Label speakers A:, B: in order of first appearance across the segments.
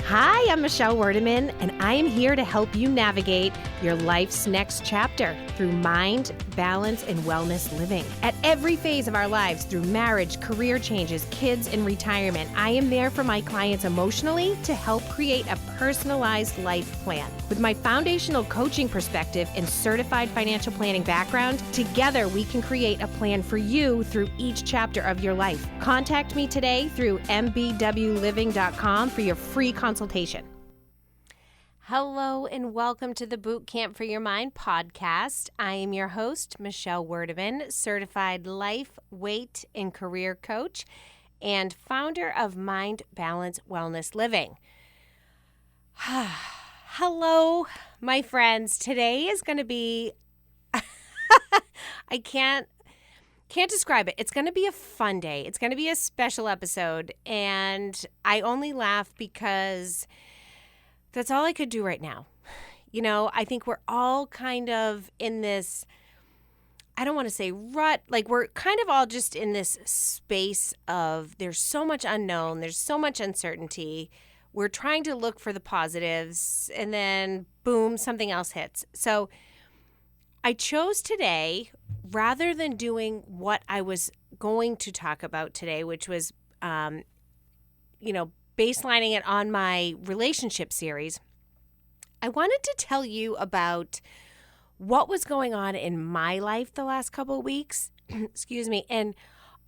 A: Hi, I'm Michelle Werdeman, and I am here to help you navigate your life's next chapter through mind, balance, and wellness living. At every phase of our lives, through marriage, career changes, kids, and retirement, I am there for my clients emotionally to help create a personalized life plan. With my foundational coaching perspective and certified financial planning background, together we can create a plan for you through each chapter of your life. Contact me today through mbwliving.com for your free consultation. Hello and welcome to the Boot Camp for Your Mind podcast. I am your host, Michelle Werdeman, certified life, weight, and career coach, and founder of Mind Balance Wellness Living. Hello, my friends. Today is going to be, I can't describe it. It's going to be a fun day. It's going to be a special episode, and I only laugh because that's all I could do right now. You know, I think we're all kind of in this, I don't want to say rut, like we're kind of all just in this space of there's so much unknown, there's so much uncertainty. We're trying to look for the positives, and then boom, something else hits. So I chose today, rather than doing what I was going to talk about today, which was, baselining it on my relationship series, I wanted to tell you about what was going on in my life the last couple of weeks, excuse me, and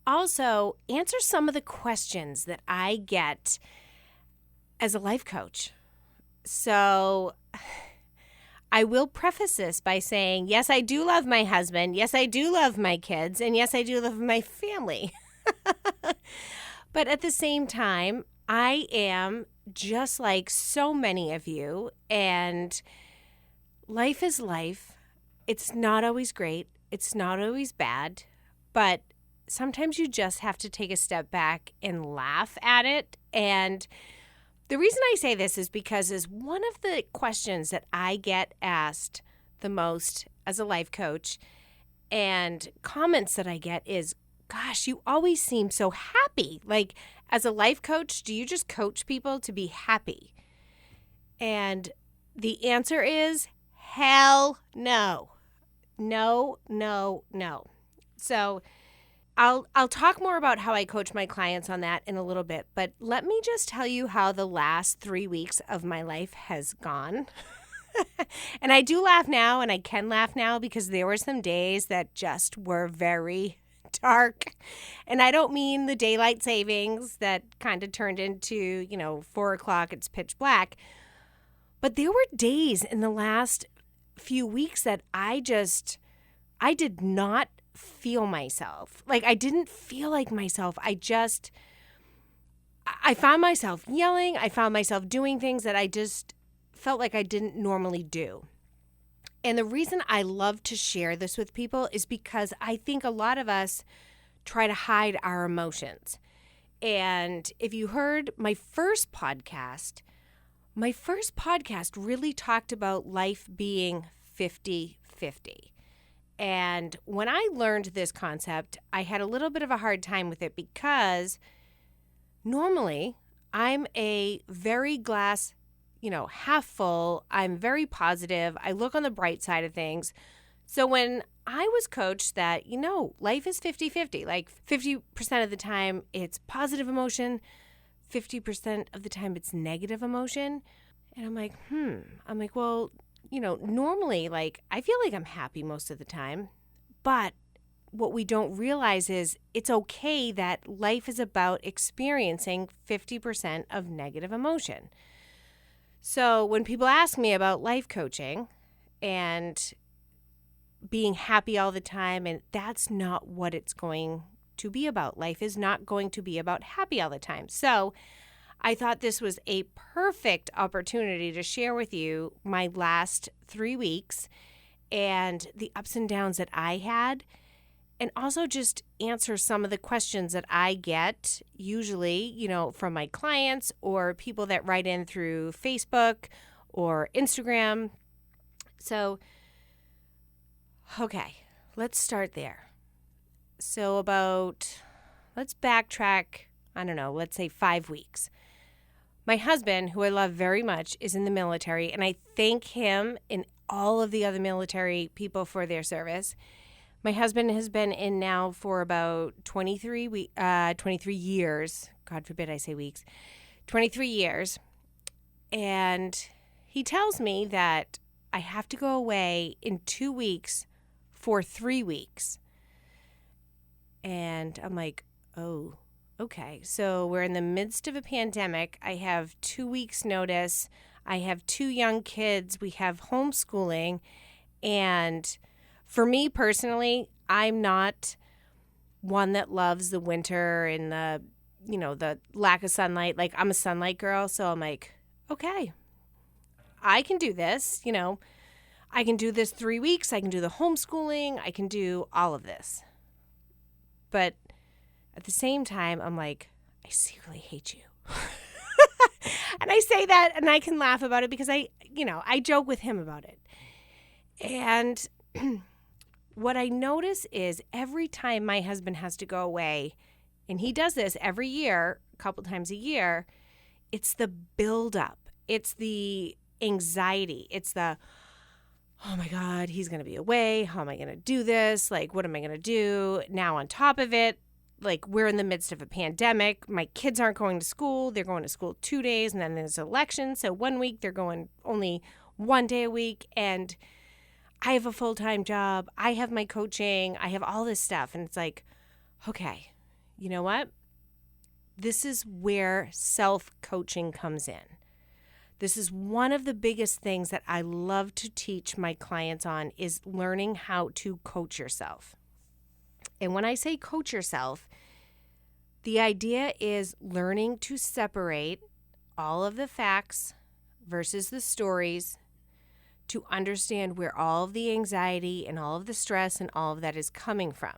A: also answer some of the questions that I get as a life coach. So I will preface this by saying, yes, I do love my husband. Yes, I do love my kids. And yes, I do love my family. But at the same time, I am just like so many of you, and life is life. It's not always great. It's not always bad, but sometimes you just have to take a step back and laugh at it. And the reason I say this is because is one of the questions that I get asked the most as a life coach, and comments that I get is, gosh, you always seem so happy. Like, as a life coach, do you just coach people to be happy? And the answer is hell no. No, no, no. So I'll talk more about how I coach my clients on that in a little bit, but let me just tell you how the last 3 weeks of my life has gone. And I do laugh now, and I can laugh now because there were some days that just were very dark. And I don't mean the daylight savings that kind of turned into, 4 o'clock, it's pitch black. But there were days in the last few weeks that I did not feel myself. Like, I didn't feel like myself. I found myself yelling. I found myself doing things that I just felt like I didn't normally do. And the reason I love to share this with people is because I think a lot of us try to hide our emotions. And if you heard my first podcast really talked about life being 50-50. And when I learned this concept, I had a little bit of a hard time with it because normally I'm a very glass, half full. I'm very positive. I look on the bright side of things. So when I was coached that, life is 50-50, like 50% of the time it's positive emotion, 50% of the time it's negative emotion. And I'm like, well, normally, like, I feel like I'm happy most of the time, but what we don't realize is it's okay that life is about experiencing 50% of negative emotion. So when people ask me about life coaching and being happy all the time, and that's not what it's going to be about. Life is not going to be about happy all the time. So I thought this was a perfect opportunity to share with you my last 3 weeks and the ups and downs that I had, and also just answer some of the questions that I get usually, from my clients or people that write in through Facebook or Instagram. So, okay, let's start there. So let's backtrack, let's say 5 weeks. My husband, who I love very much, is in the military, and I thank him and all of the other military people for their service. My husband has been in now for about 23 years. God forbid I say weeks. 23 years. And he tells me that I have to go away in 2 weeks for 3 weeks. And I'm like, oh, okay. So we're in the midst of a pandemic. I have 2 weeks notice. I have 2 young kids. We have homeschooling. And for me personally, I'm not one that loves the winter and the lack of sunlight. Like, I'm a sunlight girl. So I'm like, okay, I can do this. I can do this 3 weeks. I can do the homeschooling. I can do all of this. But at the same time, I'm like, I secretly hate you. And I say that and I can laugh about it because I joke with him about it. And what I notice is every time my husband has to go away, and he does this every year, a couple times a year, it's the buildup. It's the anxiety. It's the, oh my God, he's going to be away. How am I going to do this? Like, what am I going to do? Now on top of it, like, we're in the midst of a pandemic. My kids aren't going to school. They're going to school 2 days, and then there's an election. So 1 week they're going only 1 day a week. And I have a full-time job. I have my coaching. I have all this stuff. And it's like, okay, you know what? This is where self-coaching comes in. This is one of the biggest things that I love to teach my clients on is learning how to coach yourself. And when I say coach yourself, the idea is learning to separate all of the facts versus the stories to understand where all of the anxiety and all of the stress and all of that is coming from.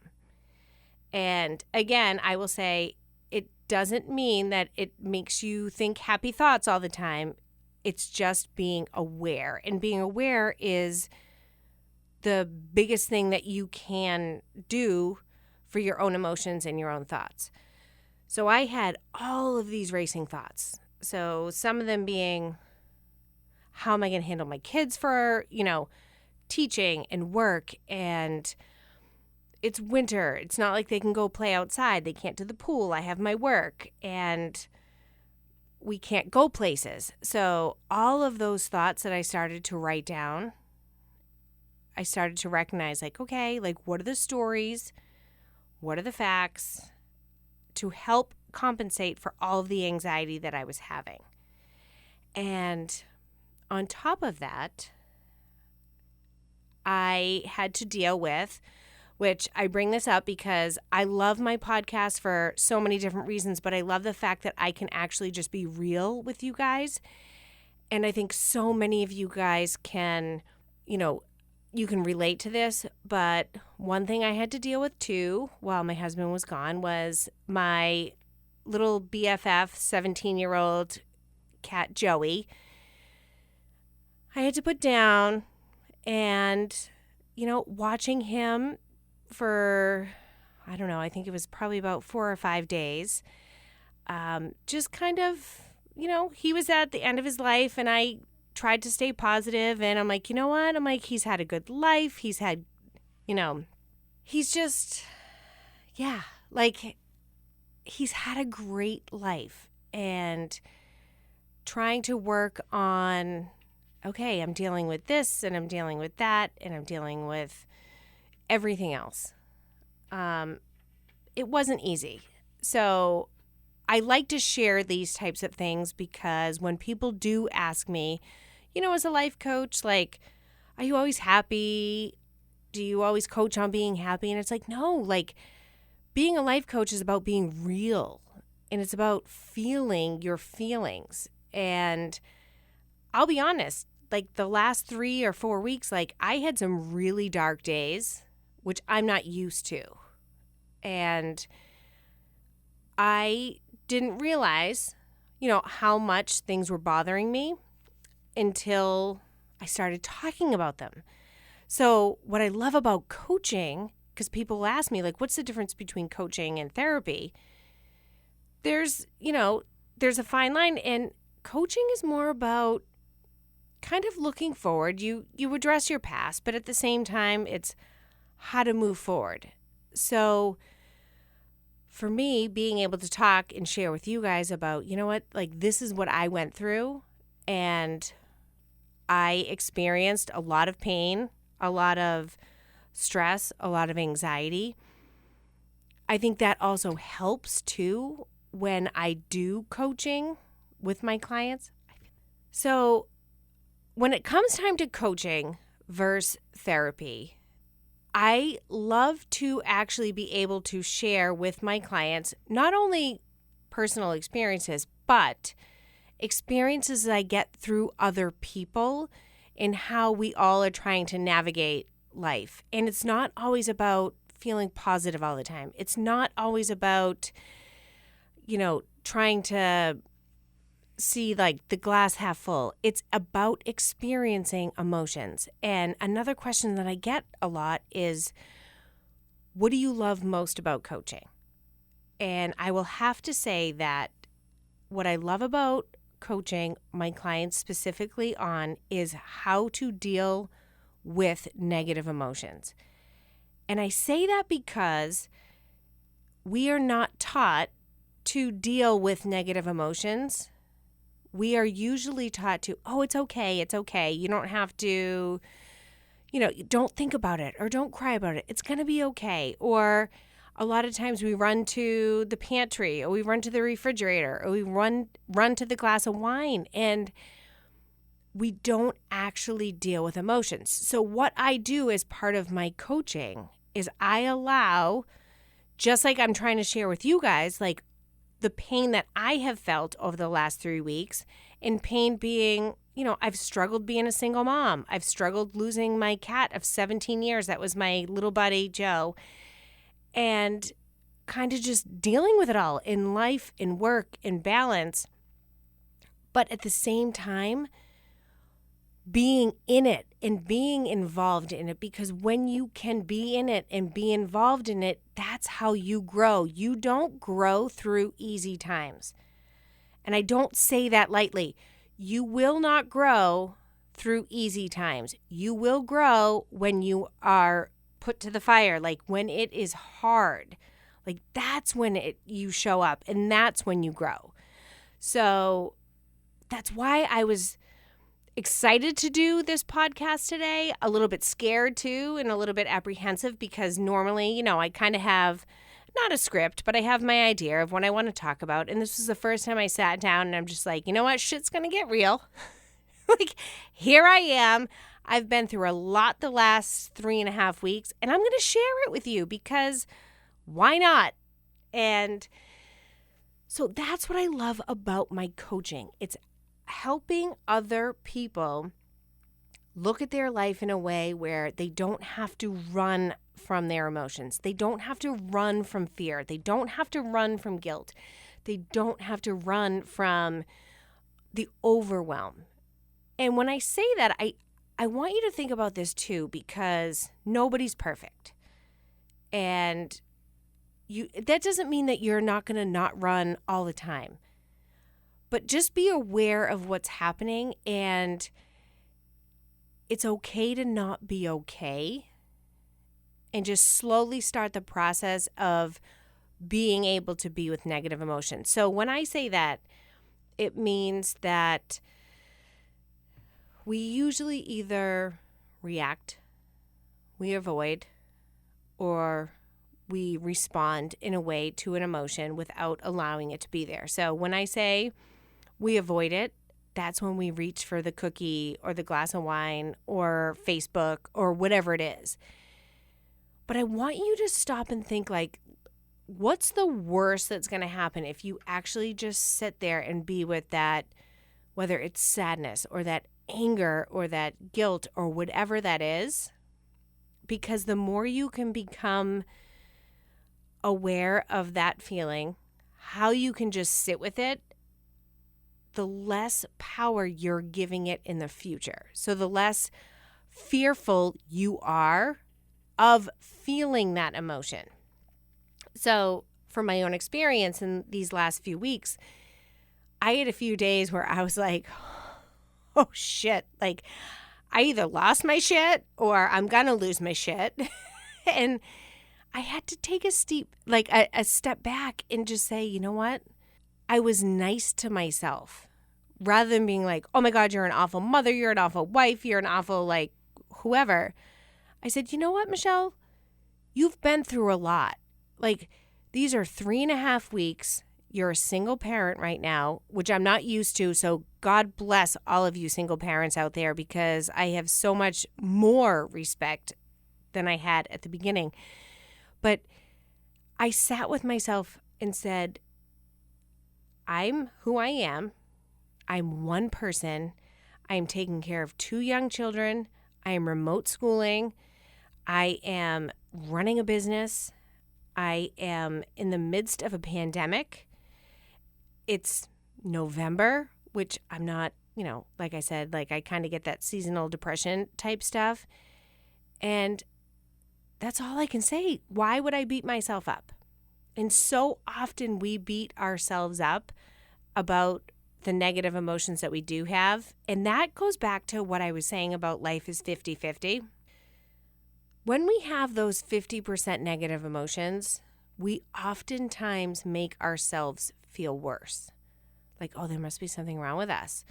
A: And again, I will say it doesn't mean that it makes you think happy thoughts all the time. It's just being aware. And being aware is the biggest thing that you can do for your own emotions and your own thoughts. So I had all of these racing thoughts. So some of them being, how am I going to handle my kids for, teaching and work? And it's winter. It's not like they can go play outside. They can't do the pool. I have my work and we can't go places. So all of those thoughts that I started to write down, I started to recognize, like, okay, like, what are the stories? What are the facts to help compensate for all of the anxiety that I was having? And on top of that, I had to deal with, which I bring this up because I love my podcast for so many different reasons, but I love the fact that I can actually just be real with you guys. And I think so many of you guys can, you can relate to this. But one thing I had to deal with too while my husband was gone was my little BFF, 17-year-old cat, Joey. I had to put down and, watching him for, I don't know, I think it was probably about 4 or 5 days. Just kind of, he was at the end of his life and I tried to stay positive and I'm like, you know what? I'm like, he's had a good life. He's had, he's just, yeah, like he's had a great life and trying to work on, okay, I'm dealing with this and I'm dealing with that and I'm dealing with everything else. It wasn't easy. So I like to share these types of things because when people do ask me, as a life coach, like, are you always happy? Do you always coach on being happy? And it's like, no, like being a life coach is about being real and it's about feeling your feelings. And I'll be honest, like the last 3 or 4 weeks, like I had some really dark days, which I'm not used to. And I didn't realize, how much things were bothering me until I started talking about them. So what I love about coaching, because people ask me, like, what's the difference between coaching and therapy? There's a fine line, and coaching is more about kind of looking forward. You address your past, but at the same time, it's how to move forward. So for me, being able to talk and share with you guys about, you know what, like this is what I went through, and I experienced a lot of pain, a lot of stress, a lot of anxiety. I think that also helps too when I do coaching with my clients. So when it comes time to coaching versus therapy, I love to actually be able to share with my clients not only personal experiences, but experiences that I get through other people and how we all are trying to navigate life. And it's not always about feeling positive all the time. It's not always about, trying to see like the glass half full. It's about experiencing emotions. And another question that I get a lot is, what do you love most about coaching? And I will have to say that what I love about coaching my clients specifically on is how to deal with negative emotions. And I say that because we are not taught to deal with negative emotions. We are usually taught to, it's okay. You don't have to, don't think about it or don't cry about it. It's going to be okay. Or a lot of times we run to the pantry or we run to the refrigerator or we run to the glass of wine, and we don't actually deal with emotions. So what I do as part of my coaching is I allow, just like I'm trying to share with you guys, like the pain that I have felt over the last 3 weeks, and pain being, I've struggled being a single mom. I've struggled losing my cat of 17 years. That was my little buddy, Joe. And kind of just dealing with it all in life, in work, in balance. But at the same time, being in it and being involved in it, because when you can be in it and be involved in it, that's how you grow. You don't grow through easy times. And I don't say that lightly. You will not grow through easy times. You will grow when you are put to the fire, like when it is hard. Like that's when you show up, and that's when you grow. So that's why I was excited to do this podcast today, a little bit scared too, and a little bit apprehensive, because normally, I kind of have not a script, but I have my idea of what I want to talk about. And this was the first time I sat down and I'm just like, you know what? Shit's going to get real. Like, here I am. I've been through a lot the last 3.5 weeks, and I'm going to share it with you because why not? And so that's what I love about my coaching. It's helping other people look at their life in a way where they don't have to run from their emotions. They don't have to run from fear. They don't have to run from guilt. They don't have to run from the overwhelm. And when I say that, I want you to think about this too, because nobody's perfect. And that doesn't mean that you're not going to not run all the time. But just be aware of what's happening, and it's okay to not be okay, and just slowly start the process of being able to be with negative emotions. So when I say that, it means that we usually either react, we avoid, or we respond in a way to an emotion without allowing it to be there. So when I say we avoid it, that's when we reach for the cookie or the glass of wine or Facebook or whatever it is. But I want you to stop and think, like, what's the worst that's going to happen if you actually just sit there and be with that, whether it's sadness or that anger or that guilt or whatever that is? Because the more you can become aware of that feeling, how you can just sit with it, the less power you're giving it in the future. So the less fearful you are of feeling that emotion. So from my own experience in these last few weeks, I had a few days where I was like, oh shit, like I either lost my shit or I'm gonna lose my shit. And I had to take a step back and just say, you know what? I was nice to myself rather than being like, oh my God, you're an awful mother, you're an awful wife, you're an awful like whoever. I said, you know what, Michelle? You've been through a lot. Like, these are 3.5 weeks. You're a single parent right now, which I'm not used to. So God bless all of you single parents out there, because I have so much more respect than I had at the beginning. But I sat with myself and said, I'm who I am. I'm one person. I am taking care of 2 young children. I am remote schooling. I am running a business. I am in the midst of a pandemic. It's November, which I'm not, like I said, like I kind of get that seasonal depression type stuff. And that's all I can say. Why would I beat myself up? And so often we beat ourselves up about the negative emotions that we do have. And that goes back to what I was saying about life is 50-50. When we have those 50% negative emotions, we oftentimes make ourselves feel worse. Like, oh, there must be something wrong with us.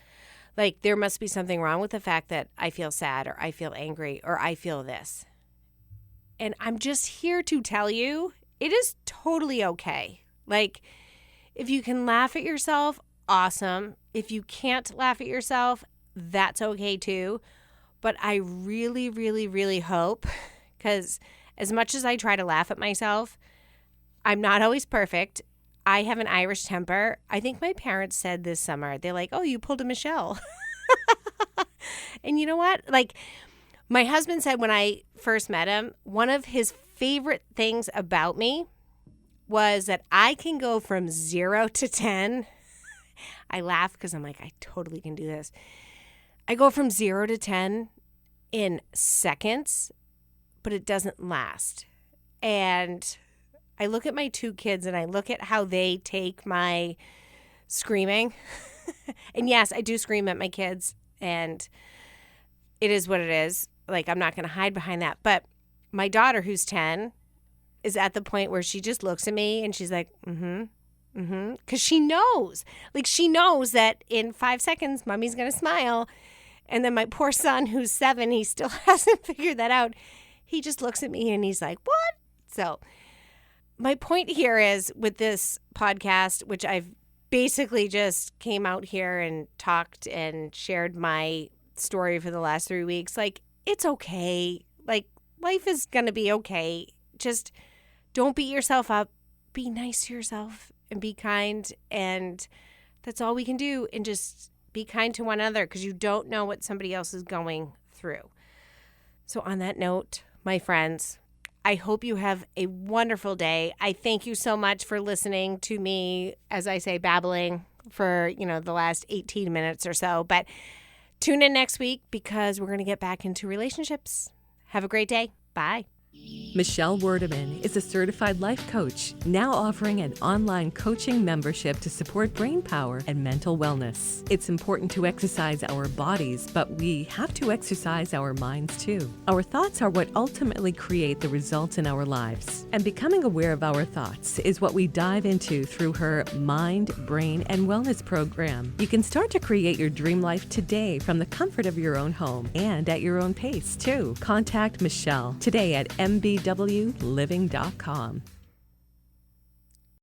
A: Like, there must be something wrong with the fact that I feel sad or I feel angry or I feel this. And I'm just here to tell you, it is totally okay. Like, if you can laugh at yourself, awesome. If you can't laugh at yourself, that's okay too. But I really, really, really hope, because as much as I try to laugh at myself, I'm not always perfect. I have an Irish temper. I think my parents said this summer, they're like, oh, you pulled a Michelle. And you know what? Like, my husband said when I first met him, one of his favorite things about me was that I can go from 0 to 10. I laugh because I'm like, I totally can do this. I go from 0 to 10 in seconds, but it doesn't last. And I look at my 2 kids and I look at how they take my screaming. And yes, I do scream at my kids, and it is what it is. Like, I'm not going to hide behind that. But my daughter, who's 10, is at the point where she just looks at me and she's like, because she knows. Like, she knows that in 5 seconds, mommy's going to smile. And then my poor son, who's 7, he still hasn't figured that out. He just looks at me and he's like, what? So my point here is, with this podcast, which I've basically just came out here and talked and shared my story for the last 3 weeks, like, it's okay. Like, life is going to be okay. Just don't beat yourself up. Be nice to yourself and be kind. And that's all we can do. And just be kind to one another, because you don't know what somebody else is going through. So on that note, my friends, I hope you have a wonderful day. I thank you so much for listening to me, as I say, babbling for, the last 18 minutes or so. But tune in next week, because we're going to get back into relationships. Have a great day. Bye.
B: Michelle Werdeman is a certified life coach, now offering an online coaching membership to support brain power and mental wellness. It's important to exercise our bodies, but we have to exercise our minds too. Our thoughts are what ultimately create the results in our lives. And becoming aware of our thoughts is what we dive into through her Mind, Brain, and Wellness program. You can start to create your dream life today from the comfort of your own home and at your own pace too. Contact Michelle today at mbwliving.com.